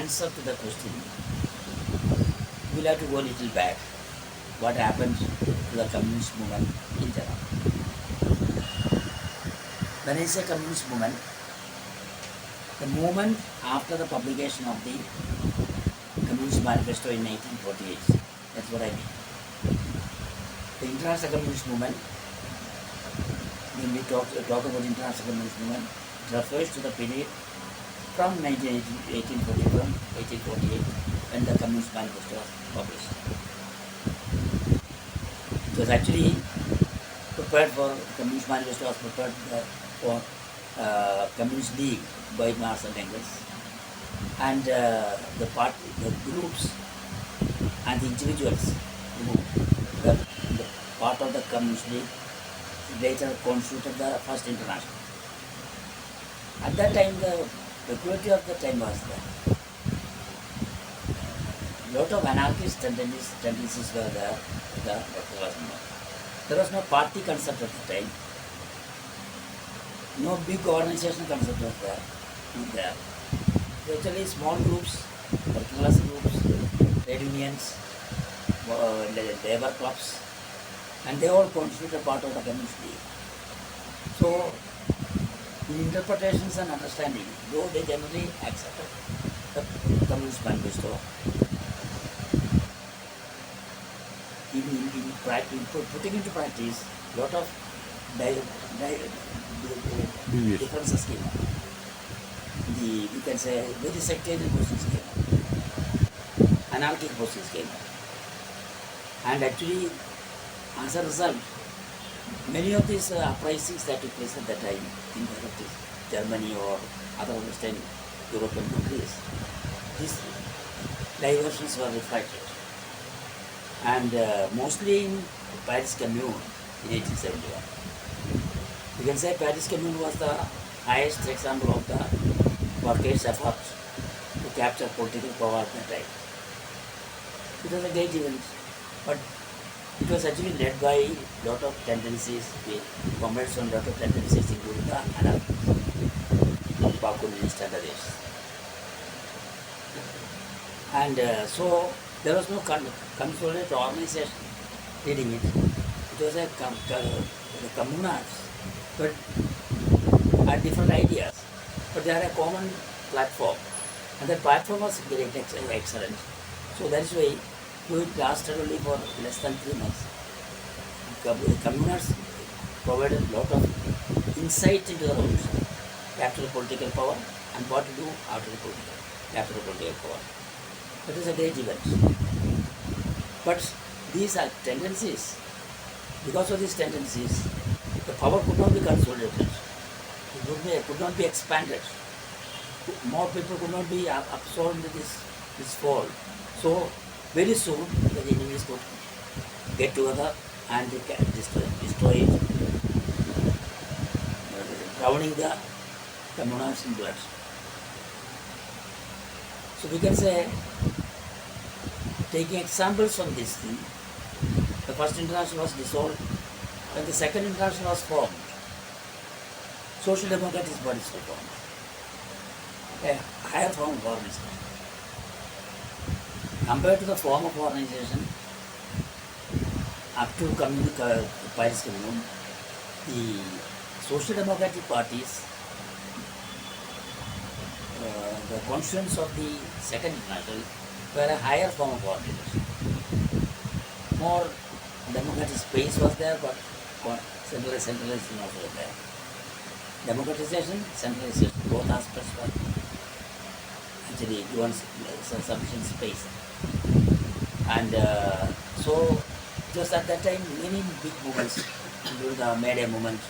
answer to the question, we'll have to go a little back. What happened to the communist movement in general? When I say communist movement, the movement after the publication of the Communist Manifesto in 1948, that's what I mean. The international communist movement, when we talk about international communist movement, it refers to the period from 1848 when the Communist Manifesto was published. It was actually prepared for, Communist Manifesto was prepared for Communist League by Marx and Engels, and the groups and the individuals who were the part of the Communist League later constituted the First International. At that time, the peculiarity of the time was that a lot of anarchist tendencies were there. There was no party concept at the time. No big organization concept was there. Actually, small groups, working-class groups, trade unions, labor clubs, and they all constitute a part of the Communist League. So, in interpretations and understanding, though they generally accepted the Communist Manifesto, in putting into practice, a lot of differences came up. We can say very sectarian positions came up, anarchic positions came up, and actually, as a result, many of these uprisings that took place at that time in Germany or other Western European countries, these diversions were reflected. And mostly in Paris Commune in 1871. You can say Paris Commune was the highest example of the workers' effort to capture political power at that time. It was a great event, but it was actually led by a lot of tendencies, comments on a lot of tendencies, including the anarchists, Bakunist and others. And so there was no consolidated organization leading it. It was the communards, but had different ideas, but they had a common platform, and the platform was great, excellent. So that is why it lasted only for less than 3 months. The communards provided a lot of insight into the revolution, capture political power, and what to do after the capture political power. That is a great event. But these are tendencies. Because of these tendencies, the power could not be consolidated. It could not be expanded. More people could not be absorbed into this fall. So very soon the enemies could get together and they can destroy it, drowning the communards in blood. So we can say, taking examples from this thing, the First International was dissolved. When the Second International was formed, Social Democratic bodies were formed, a higher form of organization. Compared to the form of organization up to Paris Commune, the Social Democratic parties, the constituents of the Second International, were a higher form of organization. More democratic space was there, but centralization also was there. Democratization, centralization, both aspects were actually given sufficient space. And so, just at that time, many big movements, including the May Day movement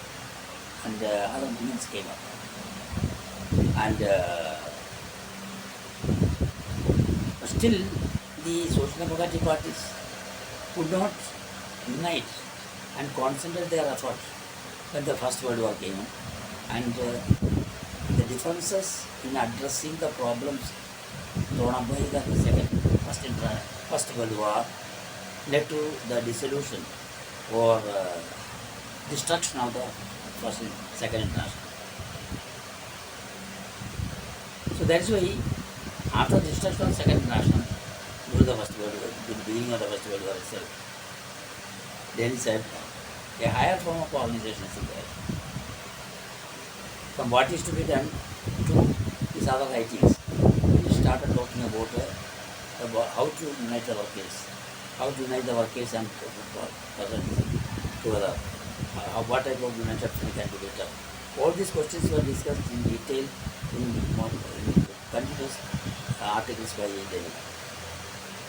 and other movements came up. And still, the Social Democratic parties could not unite and concentrate their efforts when the First World War came. And the differences in addressing the problems thrown up by the First World War led to the dissolution or destruction of the Second International. So that is why after the destruction of the Second International, during the First World War, the beginning of the First World War itself, Lenin said a higher form of organization is required. From what is to be done to his other writings, he started talking about how to unite the workers, and peasants together, what type of united front can be built up. All these questions were discussed in detail in continuous articles by Lenin.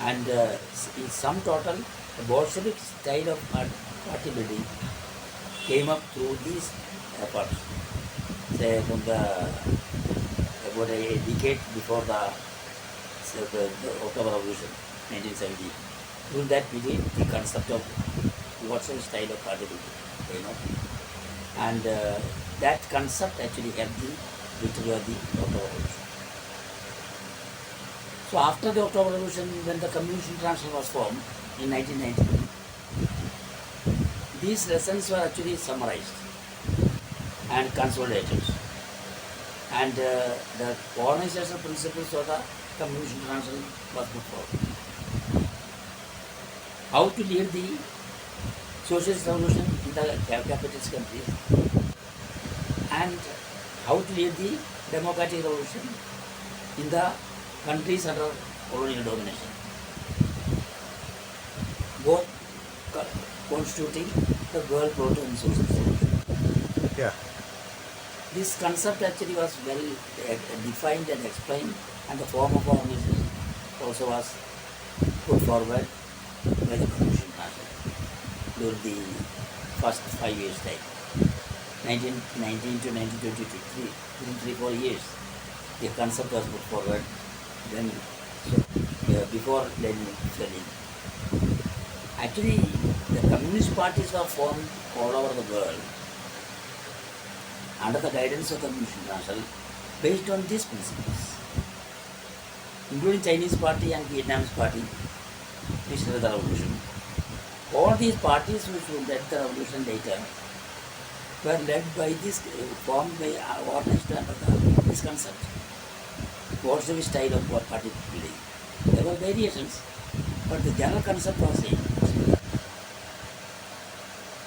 And in sum total, the Bolshevik style of party building came up through these efforts. Say from about a decade before the October Revolution, 1970. During that period, the concept of Bolshevik style of party building, and that concept actually helped the victory of the October Revolution. So after the October Revolution, when the Communist International was formed in 1990, these lessons were actually summarized and consolidated, and the organizational principles of the Communist International was put forward. How to lead the socialist revolution in the capitalist countries, and how to lead the democratic revolution in the countries under colonial domination, both constituting the world proto social solution. Yeah. This concept actually was well defined and explained, and the form of organization also was put forward by the Communist International during the first 5 years time, 1919 to 1923, within 3-4 years, the concept was put forward. Then, before Lenin fell in. Actually, the communist parties were formed all over the world under the guidance of the Communist International based on these principles, including Chinese party and Vietnamese party, which led the revolution. All these parties which led the revolution later were led by this, formed by organized under this concept. Bolshevik style of party building. There were variations, but the general concept was same.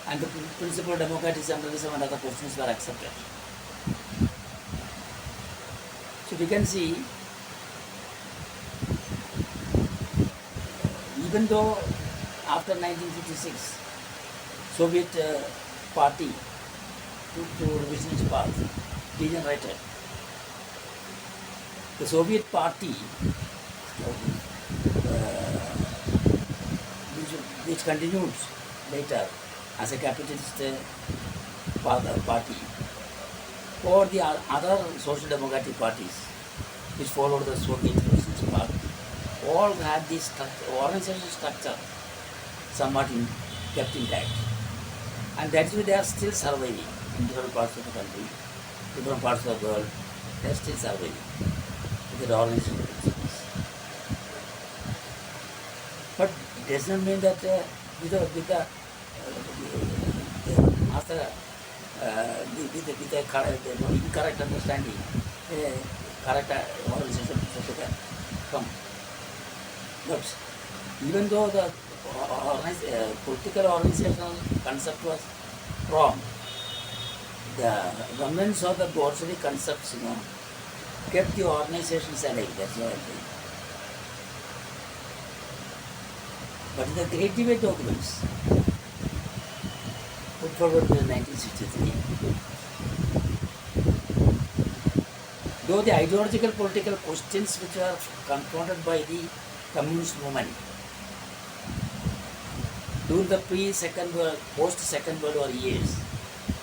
And the principle of democratic centralism and other questions were accepted. So we can see, even though after 1956, Soviet party took to revisionist path, degenerated. The Soviet party, which continued later as a capitalist party, or the other social democratic parties which followed the Soviet revisionist path, all had this organizational structure somewhat kept intact. And that's why they are still surviving in different parts of the country, different parts of the world. They are still surviving with the organizational principles. But it does not mean that with the incorrect understanding, correct organization can come. But even though the political organizational concept was wrong, the remnants of the Bolshevik concepts, kept the organizations alive. That's what I'm saying. But in the Great Debate documents put forward in 1963, though the ideological political questions which were confronted by the communist movement during the pre-Second World, post-Second World War years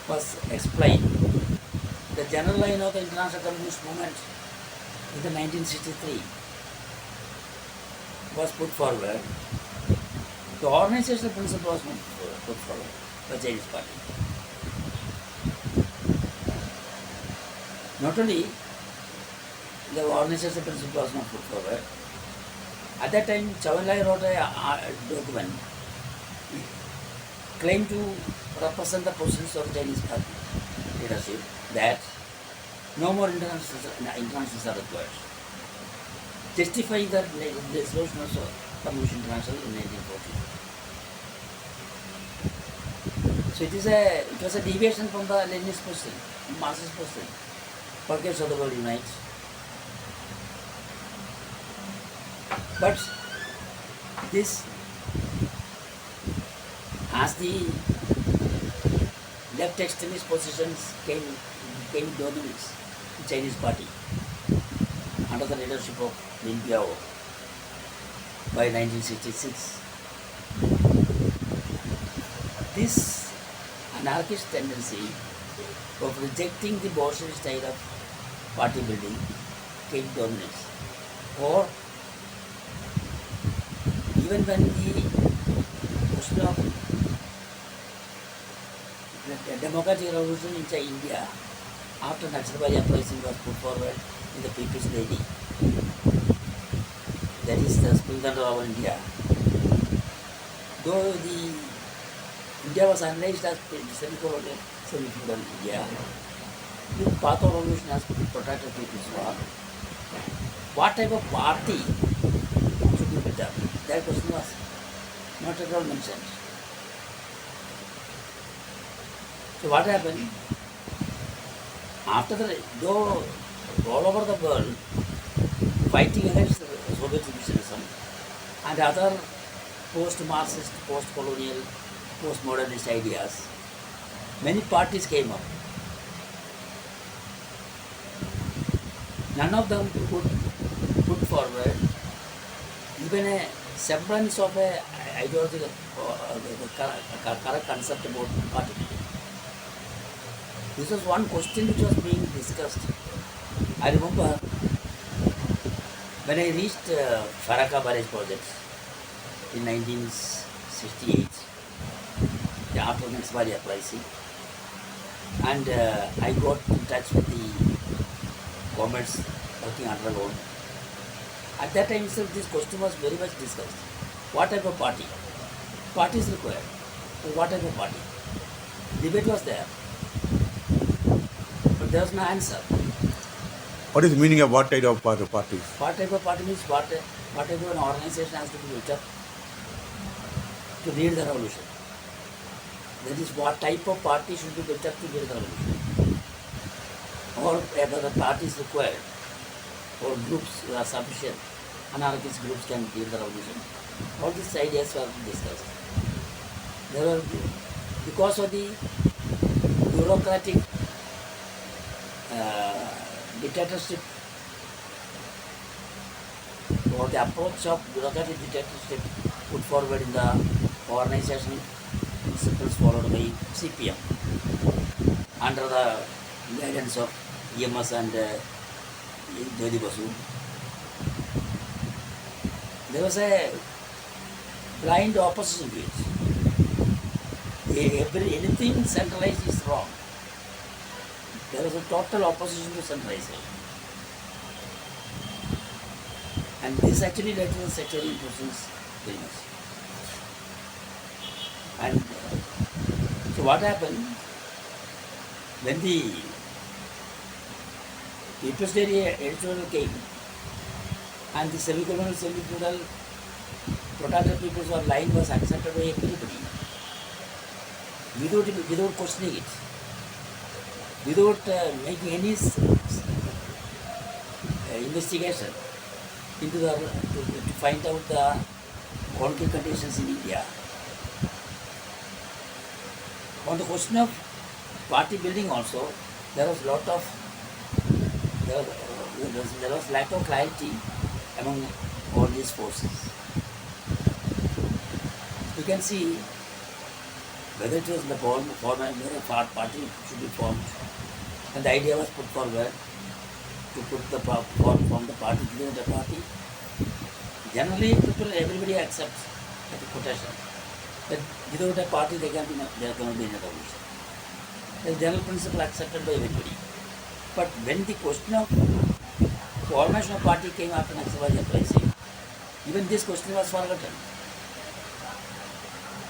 was explained, the general line of the international communist movement in the 1963 was put forward. The organizational principle was not put forward by Chinese party. Not only the organizational principle was not put forward, at that time Chou Enlai wrote a document claimed to represent the positions of the Chinese party leadership that no more internationals are required. justifying the dissolution of Communist International in 1940. So it was a deviation from the Leninist position, Marxist position. Forget of the world unites. But this, as the left extremist positions came dominance in Chinese party under the leadership of Lin Biao by 1966. This anarchist tendency of rejecting the Bolshevik style of party building came dominance. Or even when the question of the democratic revolution in India after NAXALBARI uprising was put forward in the People's Lady, that is the spring thunder of India, though India was analyzed as semi-colonial, semi-feudal India, the path of revolution has protected people's war. What type of party should be built up? That question was not at all mentioned. So what happened? After though all over the world fighting against Soviet exhibitionism and other post-Marxist, post-colonial, post-modernist ideas, many parties came up. None of them could put forward even a semblance of a ideological correct concept about party building. This was one question which was being discussed. I remember when I reached Faraka Barrage project in 1968, after NAXALBARI uprising, and I got in touch with the governments working underground. At that time itself, this question was very much discussed. What type of party? Party is required. But what type of party? Debate was there. But there was no answer. What is the meaning of what type of parties? What type of party means what type of an organization has to be built up to lead the revolution. That is, what type of party should be built up to lead the revolution. Or whether the party is required, or groups are sufficient, anarchist groups can lead the revolution. All these ideas were discussed. There were, because of the bureaucratic dictatorship, or the approach of bureaucratic dictatorship put forward in the organization principles followed by CPM under the guidance of EMS and Jyoti Basu. There was a blind opposition to it. Anything centralized is wrong. There was a total opposition to centralization. And this actually led to the sectarian impulsions very much. And so what happened when the People's Day editorial came and the semi-colonial, semi-feudal protected peoples or line was accepted by everybody without questioning it, without making any investigation into to find out the concrete conditions in India. On the question of party building also, there was lack of clarity among all these forces. You can see whether it was in the form whether a party should be formed, and the idea was put forward to put the form the party within the party. Generally, everybody accepts the quotation that without a party there cannot be any revolution. The general principle accepted by everybody. But when the question of formation of party came after NAXALBARI uprising, even this question was forgotten.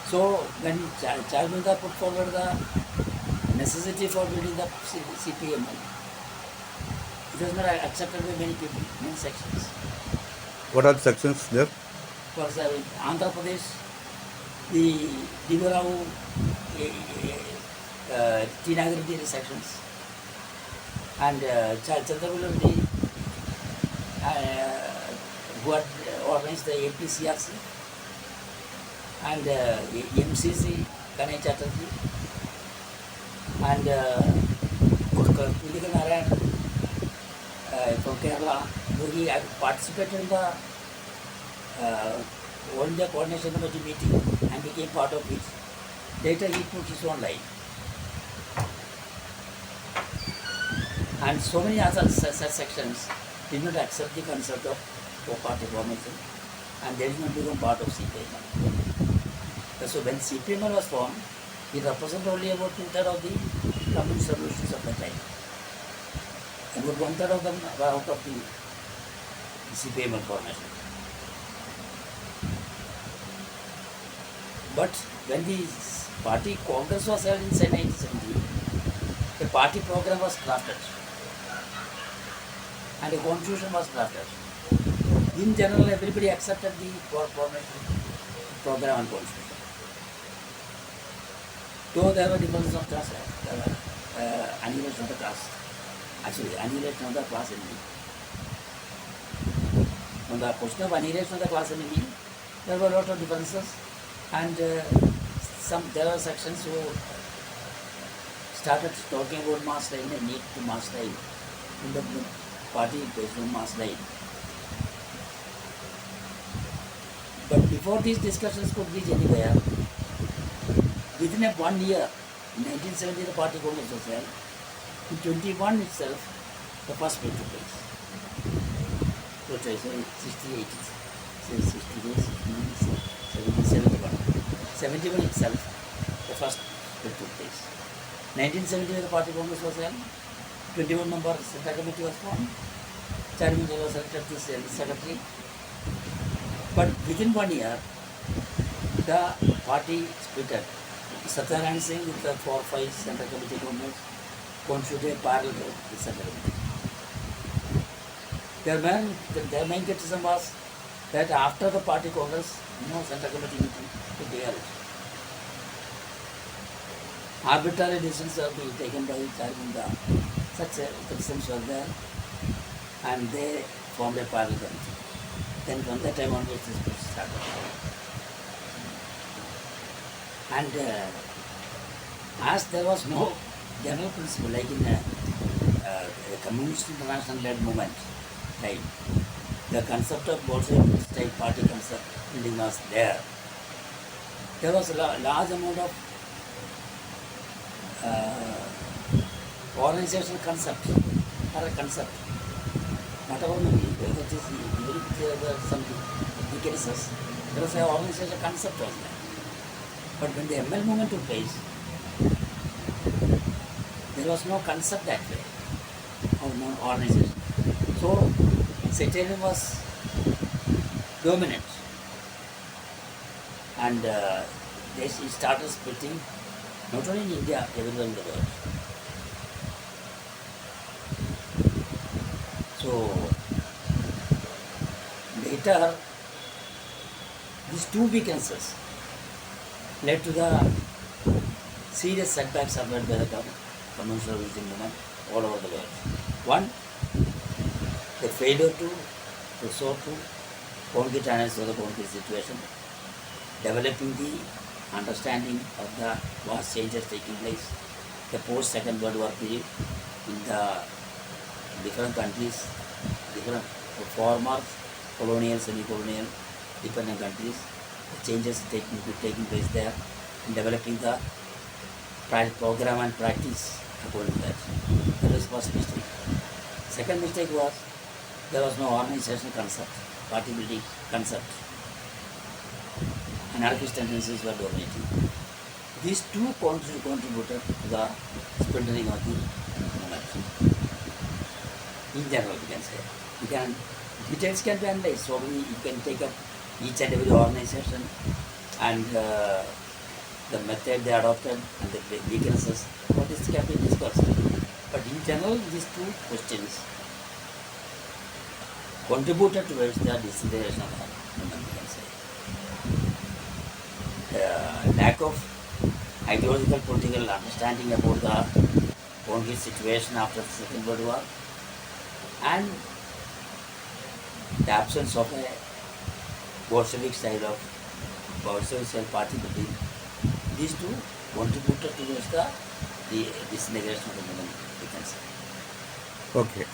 So when Charminda put forward the necessity for building the CPM, it was not accepted by many people, many sections. What are the sections there? For example, Andhra Pradesh, the Divaravu, Tinagarity sections, and Chandragulu, who had organized the APCRC, and MCC, Ganesh Chatterjee, and Com.KN.RAMACHANDRAN from Kerala. He had participated in the All India Coordination Committee meeting and became part of it. Later he took his own life. And so many other such sections did not accept the concept of party formation, and they did not become part of CPM. So when CPM was formed, it represented only about 2/3 of the communist revolutions of the time. About 1/3 of them were out of the CPM formation. But when the party congress was held in 1970, the party program was drafted and a constitution was drafted. In general, everybody accepted the formation program and constitution. Though there were differences of class, there were annihilation of the class. Actually, annihilation of the class enemy. On the question of annihilation of the class enemy, there were a lot of differences, and there are sections who started talking about mass line and need to mass line in the party based on mass line. But before these discussions could reach anywhere, within 1 year, in 1970 the party congress was held. In 21 itself, the first split took place. So 68, 60 days, 71. 71 itself, the first split took place. 1970 the party congress was held. 21 member central committee was formed. Chairman was selected the secretary. But within 1 year, the party split. Satyaran Singh with the 4 or 5 central committee members constituted parallel to the central committee. Their main criticism was that after the party congress, no central committee meeting could be held. Arbitrary decisions are being taken by chairman. Such criticisms were there, and they formed a parallel committee. Then from that time onwards, this process started. And as there was no general principle, like in a communist international led movement, right, the concept of Bolshevik style party concept building was there. There was a large amount of organizational concept or a concept. Whatever may be, whether it is even if there were some weaknesses, there was an organizational concept was there. But when the ML movement took place, there was no concept that way of no organization. So sectarianism was dominant, and they started splitting not only in India, everywhere in the world. So later, these two weaknesses led to the serious setbacks suffered by the communist revolution movement all over the world. One, the failure to resort to concrete analysis of the concrete situation, developing the understanding of the vast changes taking place, the post-Second World War period in the different countries, different former colonial, semi-colonial, dependent countries, the changes taking place there, and developing the program and practice according to that. That was first mistake. Second mistake was there was no organizational concept, party building concept. Anarchist tendencies were dominating. These two contributed to the splintering of the movement. In general, we can say. Details can be analyzed. So you can take up each and every organization and the method they adopted and the weaknesses. All this can be discussed. But in general, these two questions contributed towards the disintegration of the women, we can say. Lack of ideological political understanding about the Congolese situation after the Second World War, and the absence of a Bolshevik style of Bolshevik style party building. These two contributed towards the disintegration of the women, we can say. Okay.